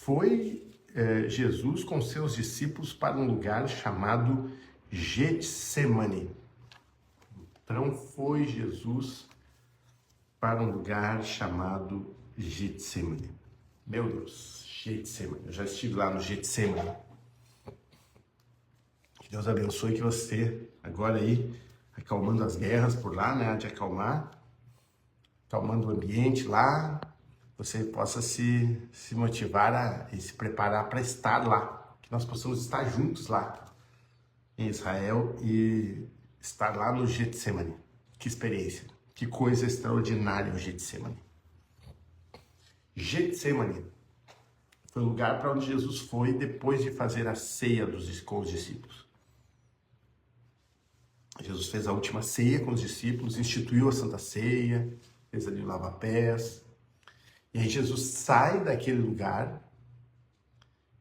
foi Jesus com seus discípulos para um lugar chamado Getsemane. Então foi Jesus para um lugar chamado Getsemane. Meu Deus, Getsemane. Eu já estive lá no Getsemane. Que Deus abençoe que você, agora aí, acalmando as guerras por lá, né? De acalmar, acalmando o ambiente lá, você possa se motivar e se preparar para estar lá. Que nós possamos estar juntos lá em Israel e estar lá no Getsemane. Que experiência, que coisa extraordinária o Getsemane. Getsemane foi o lugar para onde Jesus foi depois de fazer a ceia com os discípulos. Jesus fez a última ceia com os discípulos, instituiu a Santa Ceia, fez ali o lava-pés. E aí Jesus sai daquele lugar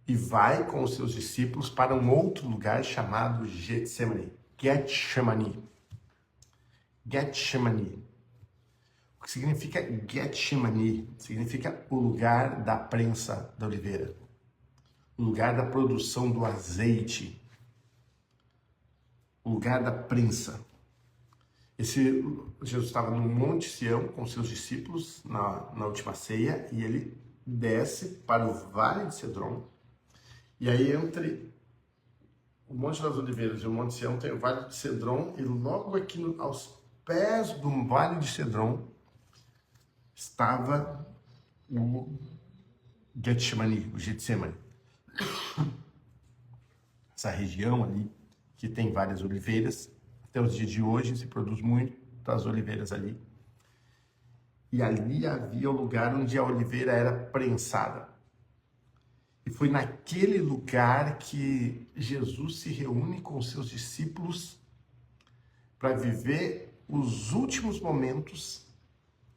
e vai com os seus discípulos para um outro lugar chamado Getsemane. Getsemane. Getsemane. O que significa Getsemane? Significa o lugar da prensa da oliveira. O lugar da produção do azeite. O lugar da prensa. Jesus estava no Monte Sião com seus discípulos na última ceia e ele desce para o Vale de Cedron. E aí entre o Monte das Oliveiras e o Monte Sião tem o Vale de Cedron e logo aqui aos pés do Vale de Cedron estava o Getsemane, o Getsemane. Essa região ali que tem várias oliveiras. Até os dias de hoje se produz muitas oliveiras ali. E ali havia o lugar onde a oliveira era prensada. E foi naquele lugar que Jesus se reúne com os seus discípulos para viver os últimos momentos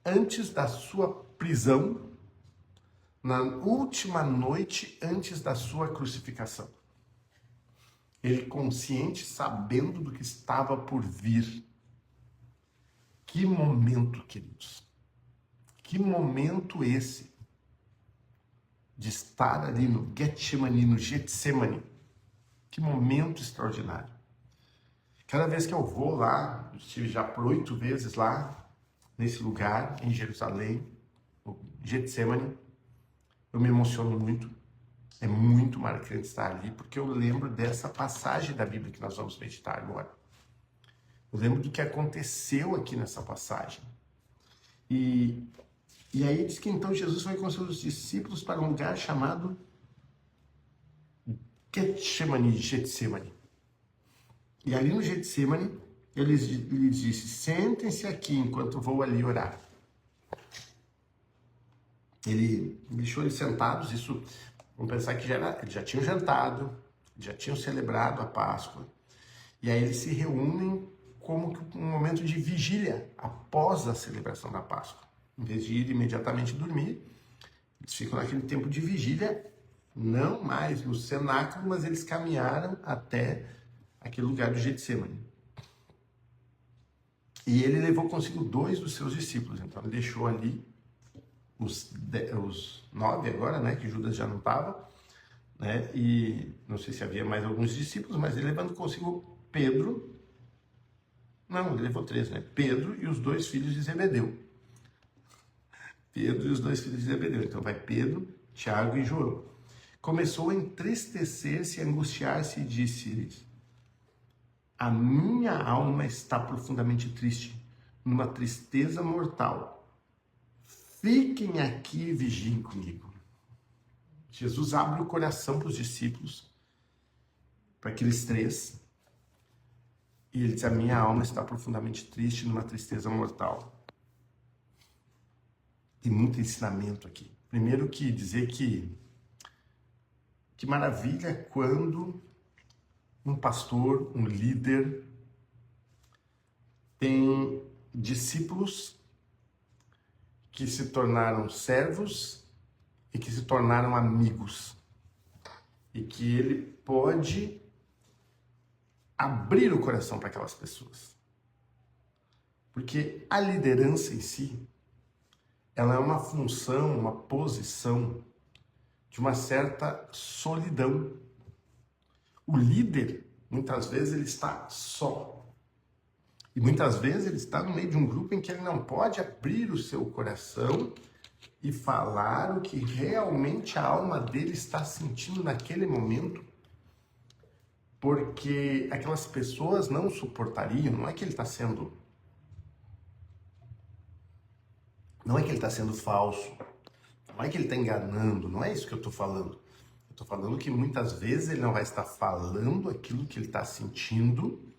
antes da sua prisão, na última noite antes da sua crucificação. Ele consciente, sabendo do que estava por vir. Que momento, queridos. Que momento esse de estar ali no Getsemane, no Getsemane. Que momento extraordinário. Cada vez que eu vou lá, eu estive já por 8 vezes lá, nesse lugar, em Jerusalém, no Getsemane, eu me emociono muito. É muito marcante estar ali, porque eu lembro dessa passagem da Bíblia que nós vamos meditar agora. Eu lembro do que aconteceu aqui nessa passagem. E aí diz que então Jesus foi com seus discípulos para um lugar chamado Getsemane. E ali no Getsemane, ele lhes disse, sentem-se aqui enquanto vou ali orar. Ele deixou eles sentados, isso... Vamos pensar que eles já tinham jantado, já tinham celebrado a Páscoa. E aí eles se reúnem como que um momento de vigília após a celebração da Páscoa. Em vez de ir imediatamente dormir, eles ficam naquele tempo de vigília, não mais no cenáculo, mas eles caminharam até aquele lugar do Getsemane. E ele levou consigo 2 dos seus discípulos. Então ele deixou ali os 9 agora, né, que Judas já não estava, né, e não sei se havia mais alguns discípulos, mas ele levando consigo Pedro, não, ele levou 3, né, Pedro e os 2 filhos de Zebedeu. Pedro e os 2 filhos de Zebedeu, então vai Pedro, Tiago e João. Começou a entristecer-se e angustiar-se e disse-lhes, a minha alma está profundamente triste, numa tristeza mortal. Fiquem aqui e vigiem comigo. Jesus abre o coração para os discípulos, para aqueles 3. E ele diz, a minha alma está profundamente triste, numa tristeza mortal. Tem muito ensinamento aqui. Primeiro que dizer que maravilha quando um pastor, um líder, tem discípulos que se tornaram servos e que se tornaram amigos. E que ele pode abrir o coração para aquelas pessoas. Porque a liderança em si, ela é uma função, uma posição de uma certa solidão. O líder, muitas vezes, ele está só. E muitas vezes ele está no meio de um grupo em que ele não pode abrir o seu coração e falar o que realmente a alma dele está sentindo naquele momento, porque aquelas pessoas não suportariam. Não é que ele está sendo falso, não é que ele está enganando, não é isso que eu estou falando. Eu estou falando que muitas vezes ele não vai estar falando aquilo que ele está sentindo,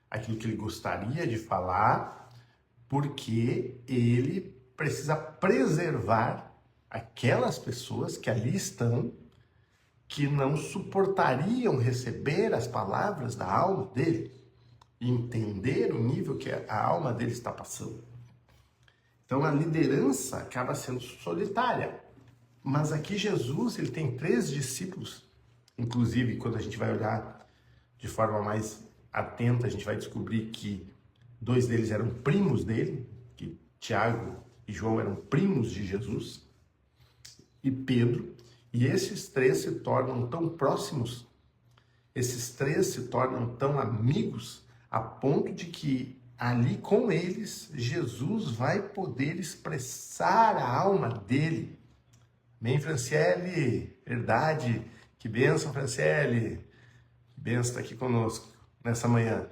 aquilo que ele gostaria de falar, porque ele precisa preservar aquelas pessoas que ali estão, que não suportariam receber as palavras da alma dele, e entender o nível que a alma dele está passando. Então a liderança acaba sendo solitária. Mas aqui Jesus, ele tem 3 discípulos. Inclusive, quando a gente vai olhar de forma mais atenta, a gente vai descobrir que 2 deles eram primos dele, que Tiago e João eram primos de Jesus, e Pedro. E esses 3 se tornam tão próximos, esses 3 se tornam tão amigos, a ponto de que ali com eles, Jesus vai poder expressar a alma dele. Bem, Franciele, verdade, que bênção, Franciele, que bênção estar aqui conosco nessa manhã.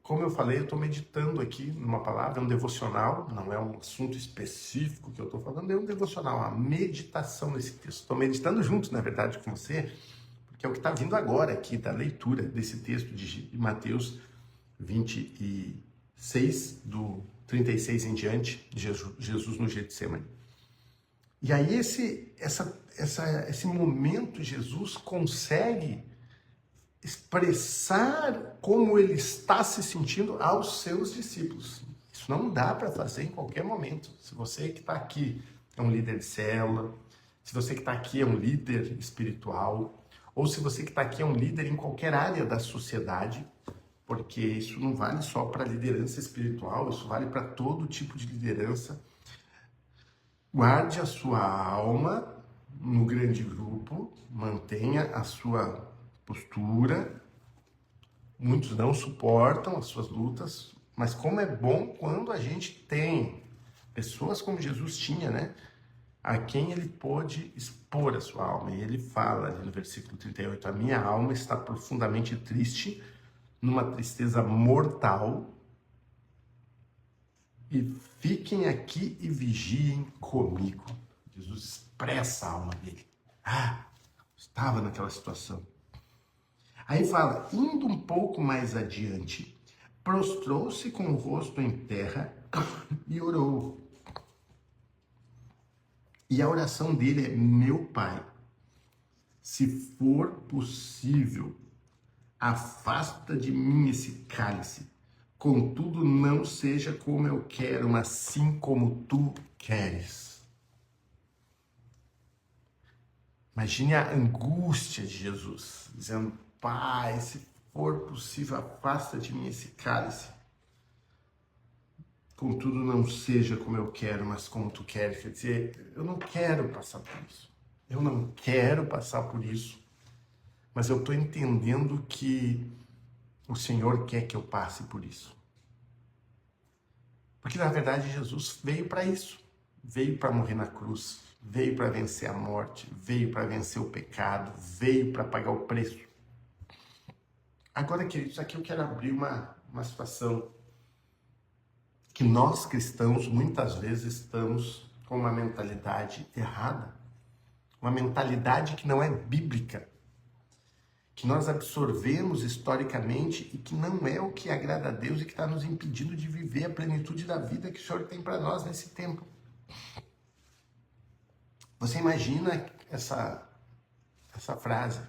Como eu falei, eu estou meditando aqui numa palavra, um devocional, não é um assunto específico que eu estou falando, é um devocional, uma meditação nesse texto. Estou meditando juntos, na verdade, com você, porque é o que está vindo agora aqui, da leitura desse texto de Mateus 26, do 36 em diante, de Jesus no Getsemane. E aí esse momento Jesus consegue expressar como ele está se sentindo aos seus discípulos. Isso não dá para fazer em qualquer momento. Se você que está aqui é um líder de célula, se você que está aqui é um líder espiritual, ou se você que está aqui é um líder em qualquer área da sociedade, porque isso não vale só para liderança espiritual, isso vale para todo tipo de liderança. Guarde a sua alma no grande grupo, mantenha a sua postura. Muitos não suportam as suas lutas, mas como é bom quando a gente tem pessoas como Jesus tinha, né? A quem ele pôde expor a sua alma. E ele fala ali no versículo 38, a minha alma está profundamente triste, numa tristeza mortal, e fiquem aqui e vigiem comigo. Jesus expressa a alma dele. Estava naquela situação. Aí fala, indo um pouco mais adiante, prostrou-se com o rosto em terra e orou. E a oração dele é, meu Pai, se for possível, afasta de mim esse cálice. Contudo, não seja como eu quero, mas sim como tu queres. Imagine a angústia de Jesus, dizendo, Pai, se for possível, afasta de mim esse cálice. Contudo, não seja como eu quero, mas como tu queres. Quer dizer, eu não quero passar por isso. Eu não quero passar por isso. Mas eu estou entendendo que o Senhor quer que eu passe por isso. Porque, na verdade, Jesus veio para isso. Veio para morrer na cruz. Veio para vencer a morte. Veio para vencer o pecado. Veio para pagar o preço. Agora, queridos, aqui eu quero abrir uma situação que nós cristãos, muitas vezes, estamos com uma mentalidade errada. Uma mentalidade que não é bíblica. Que nós absorvemos historicamente e que não é o que agrada a Deus e que está nos impedindo de viver a plenitude da vida que o Senhor tem para nós nesse tempo. Você imagina essa frase?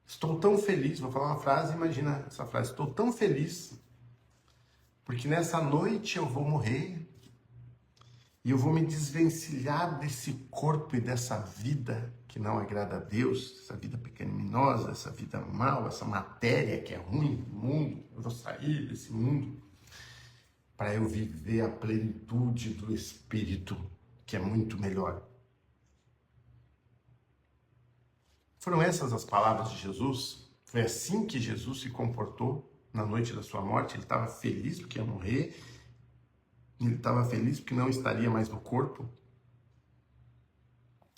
Estou tão feliz, vou falar uma frase, imagina essa frase. Estou tão feliz porque nessa noite eu vou morrer e eu vou me desvencilhar desse corpo e dessa vida que não agrada a Deus, essa vida pecaminosa, essa vida mal, essa matéria que é ruim do mundo. Eu vou sair desse mundo para eu viver a plenitude do Espírito, que é muito melhor. Foram essas as palavras de Jesus? Foi assim que Jesus se comportou na noite da sua morte? Ele estava feliz porque ia morrer? Ele estava feliz porque não estaria mais no corpo?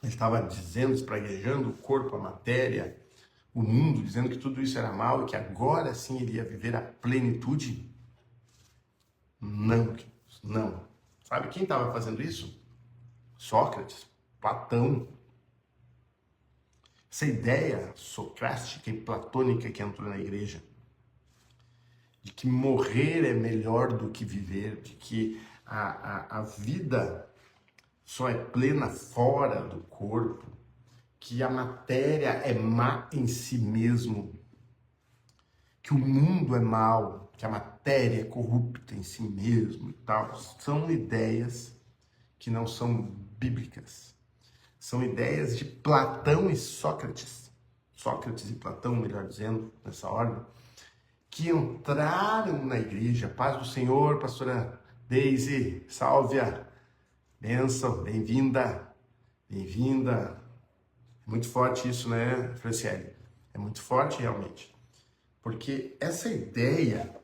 Ele estava dizendo, espraguejando o corpo, a matéria, o mundo, dizendo que tudo isso era mal e que agora sim ele ia viver a plenitude? Não, não. Sabe quem estava fazendo isso? Sócrates, Platão. Essa ideia socrática e platônica que entrou na igreja, de que morrer é melhor do que viver, de que a vida só é plena fora do corpo, que a matéria é má em si mesmo, que o mundo é mau, que a matéria é corrupta em si mesmo e tal, são ideias que não são bíblicas. São ideias de Platão e Sócrates. Sócrates e Platão, melhor dizendo, nessa ordem, que entraram na igreja. Paz do Senhor, pastora Deise, salve-a. Bênção, bem-vinda, bem-vinda. É muito forte isso, né, Franciele? É muito forte, realmente. Porque essa ideia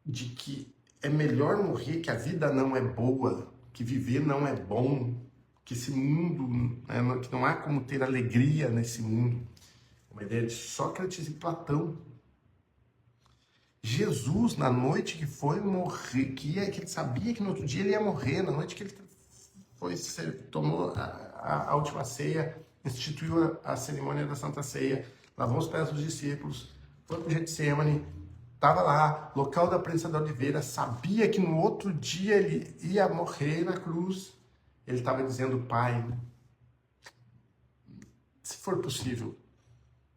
de que é melhor morrer, que a vida não é boa, que viver não é bom, que esse mundo, né, que não há como ter alegria nesse mundo. É uma ideia de Sócrates e Platão. Jesus, na noite que foi morrer, que ele sabia que no outro dia ele ia morrer, na noite que ele tomou a última ceia, instituiu a cerimônia da Santa Ceia, lavou os pés dos discípulos, foi para o Getsemane, estava lá, local da prensa da oliveira, sabia que no outro dia ele ia morrer na cruz. Ele estava dizendo, Pai, se for possível,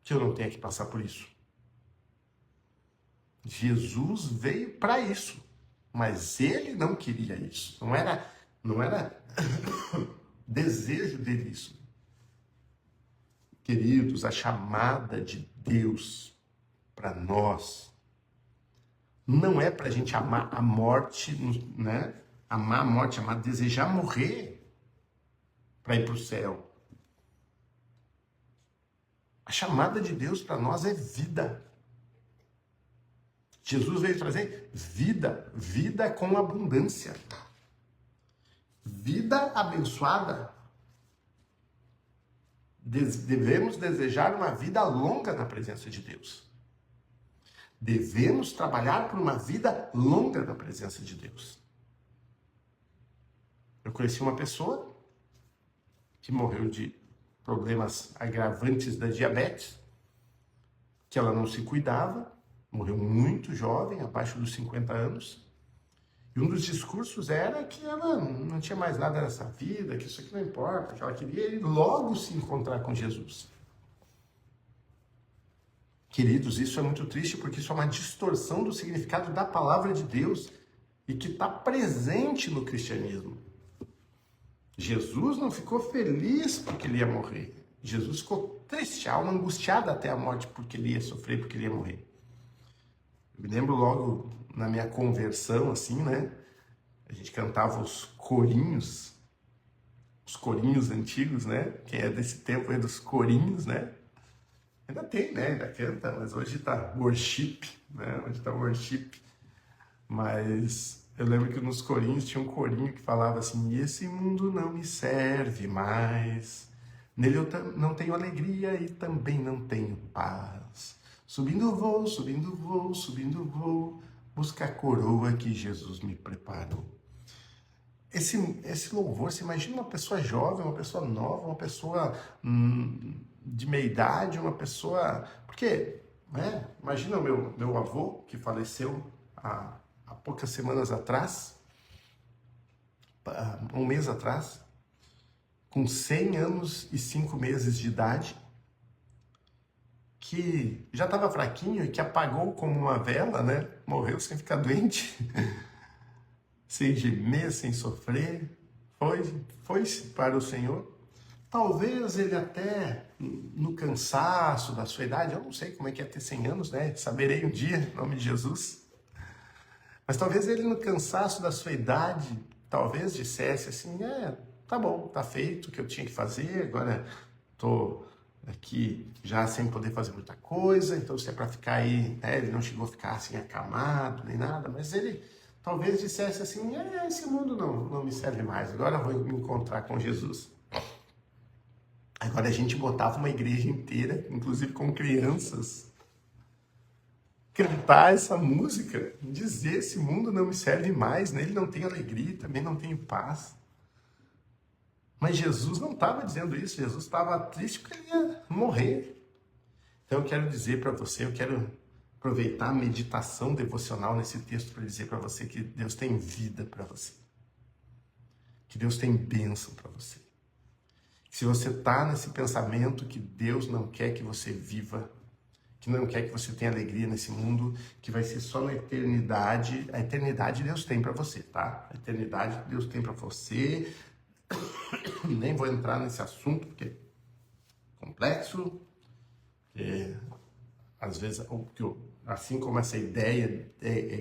que eu não tenha que passar por isso. Jesus veio para isso, mas ele não queria isso. Não era desejo dele isso. Queridos, a chamada de Deus para nós não é para a gente amar a morte, né? Amar a morte, desejar morrer para ir para o céu. A chamada de Deus para nós é vida. Jesus veio trazer vida, vida com abundância, vida abençoada. Devemos desejar uma vida longa na presença de Deus. Devemos trabalhar por uma vida longa na presença de Deus. Eu conheci uma pessoa que morreu de problemas agravantes da diabetes, que ela não se cuidava, morreu muito jovem, abaixo dos 50 anos, e um dos discursos era que ela não tinha mais nada nessa vida, que isso aqui não importa, que ela queria ir logo se encontrar com Jesus. Queridos, isso é muito triste, porque isso é uma distorção do significado da palavra de Deus e que está presente no cristianismo. Jesus não ficou feliz porque ele ia morrer. Jesus ficou triste, a alma angustiada até a morte porque ele ia sofrer, porque ele ia morrer. Eu me lembro logo na minha conversão, assim, né? A gente cantava os corinhos antigos, né? Quem é desse tempo é dos corinhos, né? Ainda tem, né? Ainda canta, mas hoje tá worship, né? Hoje tá worship. Mas eu lembro que nos corinhos tinha um corinho que falava assim, esse mundo não me serve mais, nele eu não tenho alegria e também não tenho paz. Subindo vou, subindo vou, subindo vou, buscar a coroa que Jesus me preparou. Esse louvor, você imagina uma pessoa jovem, uma pessoa nova, uma pessoa de meia idade, uma pessoa... Porque, né? Imagina o meu avô, que faleceu há poucas semanas atrás, um mês atrás, com 100 anos e 5 meses de idade, que já estava fraquinho e que apagou como uma vela, né? Morreu sem ficar doente, sem gemer, sem sofrer, foi-se para o Senhor. Talvez ele até no cansaço da sua idade, eu não sei como é que é ter 100 anos, né? Saberei um dia, em nome de Jesus. Mas talvez ele no cansaço da sua idade, talvez dissesse assim, tá bom, tá feito o que eu tinha que fazer, agora tô aqui já sem poder fazer muita coisa, então se é para ficar aí, né, ele não chegou a ficar assim acamado nem nada, mas ele talvez dissesse assim, esse mundo não me serve mais, agora eu vou me encontrar com Jesus. Agora a gente botava uma igreja inteira, inclusive com crianças, cantar essa música, dizer esse mundo não me serve mais, nele não tem alegria, também não tem paz. Mas Jesus não estava dizendo isso, Jesus estava triste porque ele ia morrer. Então eu quero dizer para você, eu quero aproveitar a meditação devocional nesse texto para dizer para você que Deus tem vida para você. Que Deus tem bênção para você. Se você está nesse pensamento que Deus não quer que você viva, que não quer que você tenha alegria nesse mundo, que vai ser só na eternidade, a eternidade Deus tem para você, tá? A eternidade Deus tem para você. Nem vou entrar nesse assunto porque é complexo, às vezes, assim como essa ideia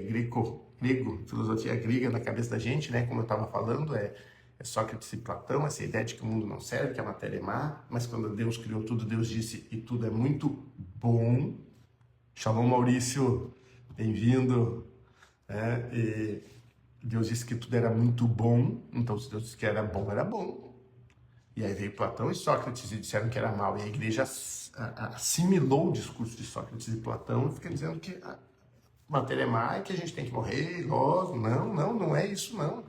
grego, filosofia grega na cabeça da gente, né? Como eu estava falando, é Sócrates e Platão, essa ideia de que o mundo não serve, que a matéria é má, mas quando Deus criou tudo, Deus disse, e tudo é muito bom. Shalom, Maurício, bem-vindo. E Deus disse que tudo era muito bom, então se Deus disse que era bom, era bom. E aí veio Platão e Sócrates e disseram que era mal, e a igreja assimilou o discurso de Sócrates e Platão e fica dizendo que a matéria é má e que a gente tem que morrer logo. Não é isso não.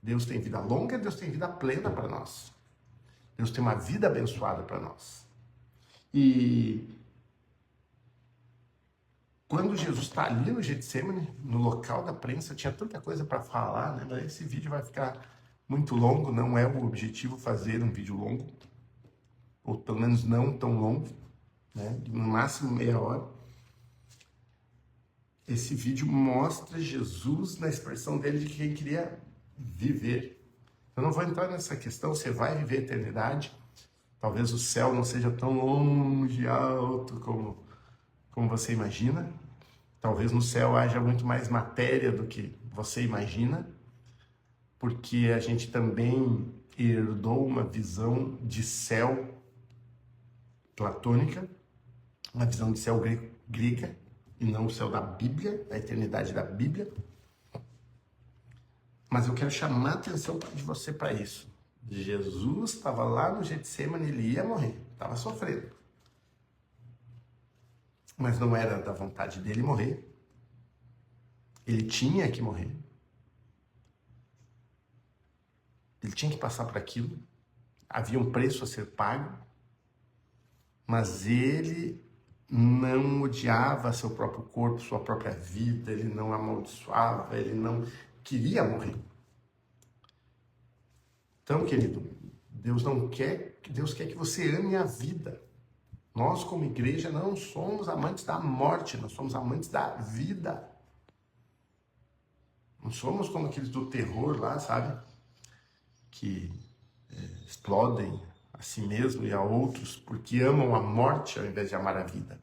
Deus tem vida longa, Deus tem vida plena para nós. Deus tem uma vida abençoada para nós. E quando Jesus está ali no Getsemane, no local da prensa, tinha tanta coisa para falar, né? Mas esse vídeo vai ficar muito longo, não é o objetivo fazer um vídeo longo, ou pelo menos não tão longo, né? No máximo meia hora. Esse vídeo mostra Jesus na expressão dele de quem queria viver. Eu não vou entrar nessa questão, você vai viver a eternidade. Talvez o céu não seja tão longe, alto como você imagina. Talvez no céu haja muito mais matéria do que você imagina, porque a gente também herdou uma visão de céu platônica, uma visão de céu grega, e não o céu da Bíblia, a eternidade da Bíblia. Mas eu quero chamar a atenção de você para isso. Jesus estava lá no Getsemane, ele ia morrer, estava sofrendo. Mas não era da vontade dele morrer. Ele tinha que morrer. Ele tinha que passar por aquilo. Havia um preço a ser pago. Mas ele não odiava seu próprio corpo, sua própria vida. Ele não amaldiçoava, ele não queria morrer. Então, querido, Deus quer que você ame a vida. Nós, como igreja, não somos amantes da morte, nós somos amantes da vida. Não somos como aqueles do terror lá, sabe? Que explodem a si mesmo e a outros porque amam a morte ao invés de amar a vida.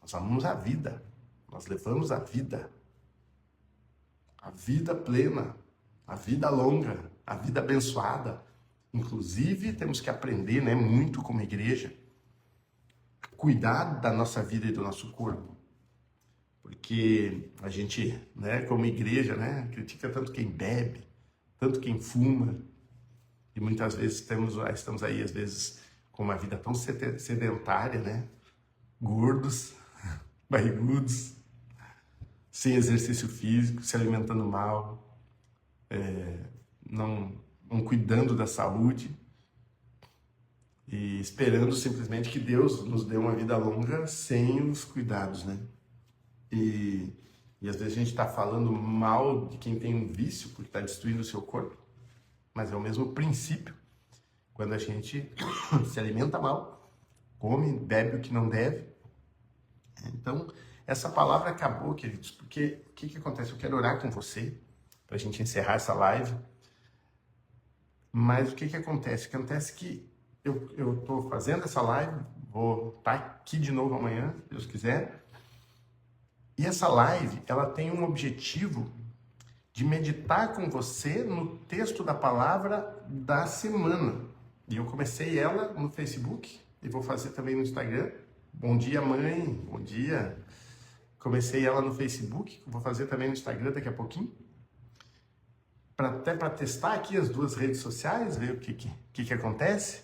Nós amamos a vida, nós levamos a vida plena, a vida longa, a vida abençoada. Inclusive, temos que aprender, né, muito como igreja, cuidar da nossa vida e do nosso corpo. Porque a gente, né, como igreja, né, critica tanto quem bebe, tanto quem fuma, e muitas vezes estamos aí, às vezes, com uma vida tão sedentária, né, gordos, barrigudos, sem exercício físico, se alimentando mal, não cuidando da saúde e esperando simplesmente que Deus nos dê uma vida longa sem os cuidados, né? E às vezes a gente está falando mal de quem tem um vício porque está destruindo o seu corpo, mas é o mesmo princípio. Quando a gente se alimenta mal, come, bebe o que não deve. Então, essa palavra acabou, queridos, porque o que acontece? Eu quero orar com você para a gente encerrar essa live. Mas o que acontece? Acontece que eu estou fazendo essa live, vou estar aqui de novo amanhã, se Deus quiser. E essa live, ela tem um objetivo de meditar com você no texto da palavra da semana. E eu comecei ela no Facebook, e vou fazer também no Instagram. Bom dia, mãe. Bom dia. Comecei ela no Facebook, vou fazer também no Instagram daqui a pouquinho. Até para testar aqui as duas redes sociais, ver o que acontece.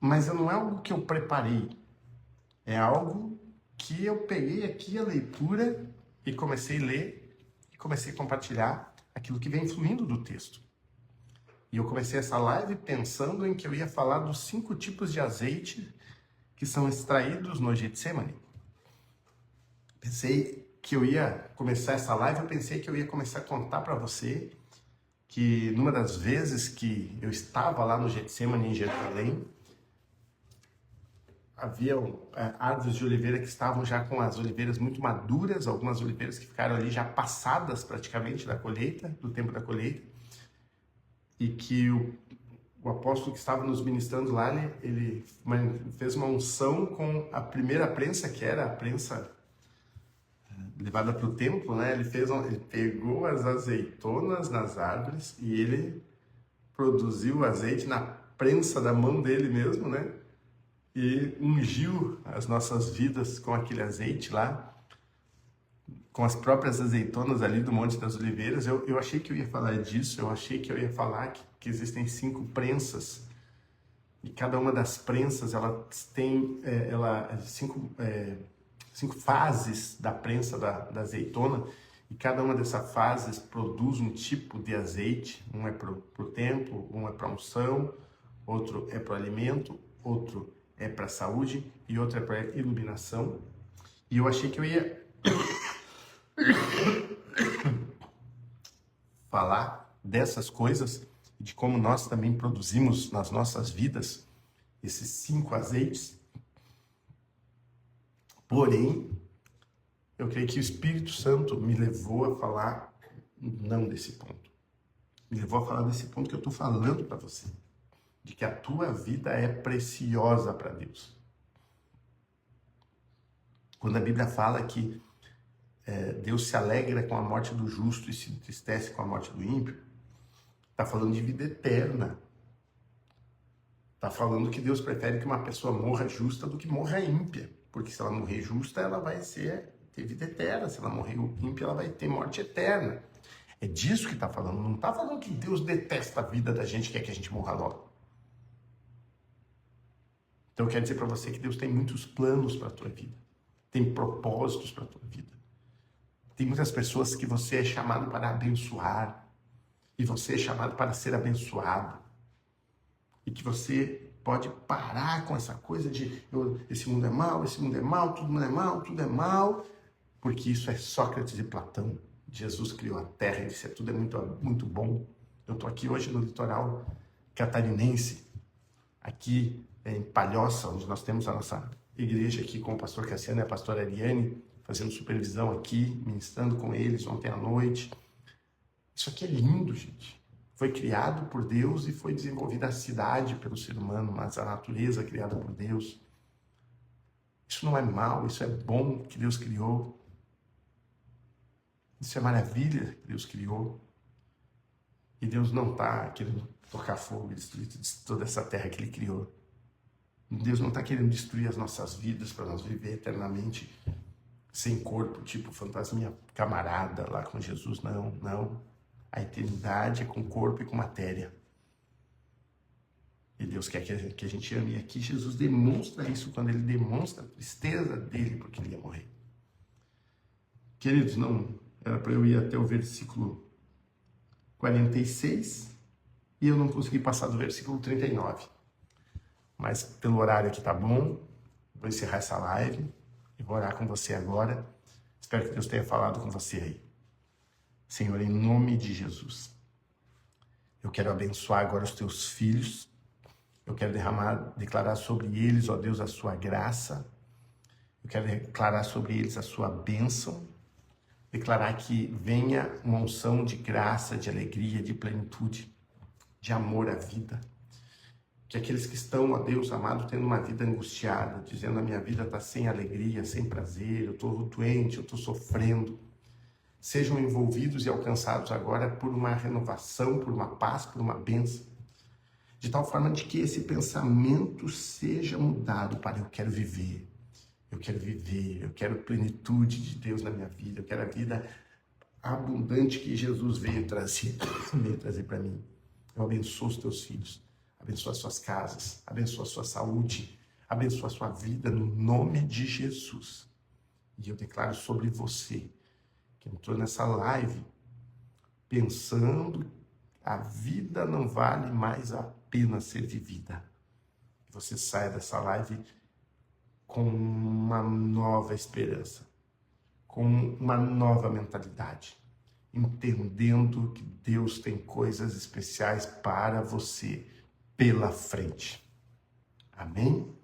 Mas não é algo que eu preparei. É algo que eu peguei aqui a leitura e comecei a ler e comecei a compartilhar aquilo que vem fluindo do texto. E eu comecei essa live pensando em que eu ia falar dos 5 tipos de azeite que são extraídos no Getsemane. Pensei que eu ia começar essa live, eu pensei que eu ia começar a contar para você que numa das vezes que eu estava lá no Getsemane, em Jerusalém, havia árvores de oliveira que estavam já com as oliveiras muito maduras, algumas oliveiras que ficaram ali já passadas praticamente da colheita, do tempo da colheita, e que o apóstolo que estava nos ministrando lá, ele fez uma unção com a primeira prensa, que era a prensa levada para o templo, né? Ele pegou as azeitonas nas árvores e ele produziu o azeite na prensa da mão dele mesmo, né? E ungiu as nossas vidas com aquele azeite lá, com as próprias azeitonas ali do Monte das Oliveiras. Eu achei que eu ia falar disso, eu achei que eu ia falar que existem 5 prensas, e cada uma das prensas, ela tem 5 fases da prensa da azeitona, e cada uma dessas fases produz um tipo de azeite. Um é para o templo, um é para unção, outro é para o alimento, outro é para a saúde e outro é para a iluminação. E eu achei que eu ia falar dessas coisas, de como nós também produzimos nas nossas vidas esses 5 azeites. Porém, eu creio que o Espírito Santo me levou a falar não desse ponto. Me levou a falar desse ponto que eu estou falando para você. De que a tua vida é preciosa para Deus. Quando a Bíblia fala que Deus se alegra com a morte do justo e se entristece com a morte do ímpio, está falando de vida eterna. Está falando que Deus prefere que uma pessoa morra justa do que morra ímpia. Porque se ela morrer justa, ela vai ter vida eterna. Se ela morrer ímpia, ela vai ter morte eterna. É disso que está falando. Não está falando que Deus detesta a vida da gente e quer que a gente morra logo. Então eu quero dizer para você que Deus tem muitos planos para a tua vida. Tem propósitos para a tua vida. Tem muitas pessoas que você é chamado para abençoar. E você é chamado para ser abençoado. E que você pode parar com essa coisa de esse mundo é mal, todo mundo é mal, tudo é mal. Porque isso é Sócrates e Platão. Jesus criou a terra e disse, tudo é muito, muito bom. Eu estou aqui hoje no litoral catarinense, aqui em Palhoça, onde nós temos a nossa igreja aqui com o pastor Cassiano e a pastora Ariane, fazendo supervisão aqui, ministrando com eles ontem à noite. Isso aqui é lindo, gente. Foi criado por Deus e foi desenvolvida a cidade pelo ser humano, mas a natureza criada por Deus. Isso não é mal, isso é bom que Deus criou. Isso é maravilha que Deus criou. E Deus não está querendo tocar fogo e destruir toda essa terra que Ele criou. Deus não está querendo destruir as nossas vidas para nós viver eternamente sem corpo, tipo fantasminha camarada lá com Jesus. Não, não. A eternidade é com corpo e com matéria. E Deus quer que a gente ame. E aqui Jesus demonstra isso quando Ele demonstra a tristeza dele porque Ele ia morrer. Queridos, não era para eu ir até o versículo 46 e eu não consegui passar do versículo 39. Mas pelo horário aqui tá bom, vou encerrar essa live e vou orar com você agora. Espero que Deus tenha falado com você aí. Senhor, em nome de Jesus, eu quero abençoar agora os teus filhos. Eu quero declarar sobre eles, ó Deus, a sua graça. Eu quero declarar sobre eles a sua bênção. Declarar que venha uma unção de graça, de alegria, de plenitude, de amor à vida. Que aqueles que estão, ó Deus amado, tendo uma vida angustiada, dizendo a minha vida está sem alegria, sem prazer, eu estou doente, eu estou sofrendo, sejam envolvidos e alcançados agora por uma renovação, por uma paz, por uma bênção. de tal forma de que esse pensamento seja mudado para eu quero viver, eu quero plenitude de Deus na minha vida, eu quero a vida abundante que Jesus veio trazer para mim. Eu abençoo os teus filhos, abençoo as suas casas, abençoo a sua saúde, abençoo a sua vida no nome de Jesus. E eu declaro sobre você que entrou nessa live pensando a vida não vale mais a pena ser vivida. Você saia dessa live com uma nova esperança, com uma nova mentalidade, entendendo que Deus tem coisas especiais para você pela frente. Amém?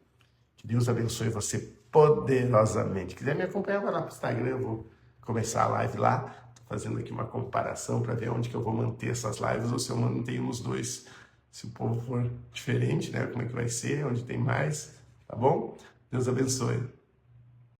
Que Deus abençoe você poderosamente. Quiser me acompanhar, vai lá para o Instagram, eu vou começar a live lá. Estou fazendo aqui uma comparação para ver onde que eu vou manter essas lives ou se eu mantenho nos dois. Se o povo for diferente, né? Como é que vai ser, onde tem mais, tá bom? Deus abençoe.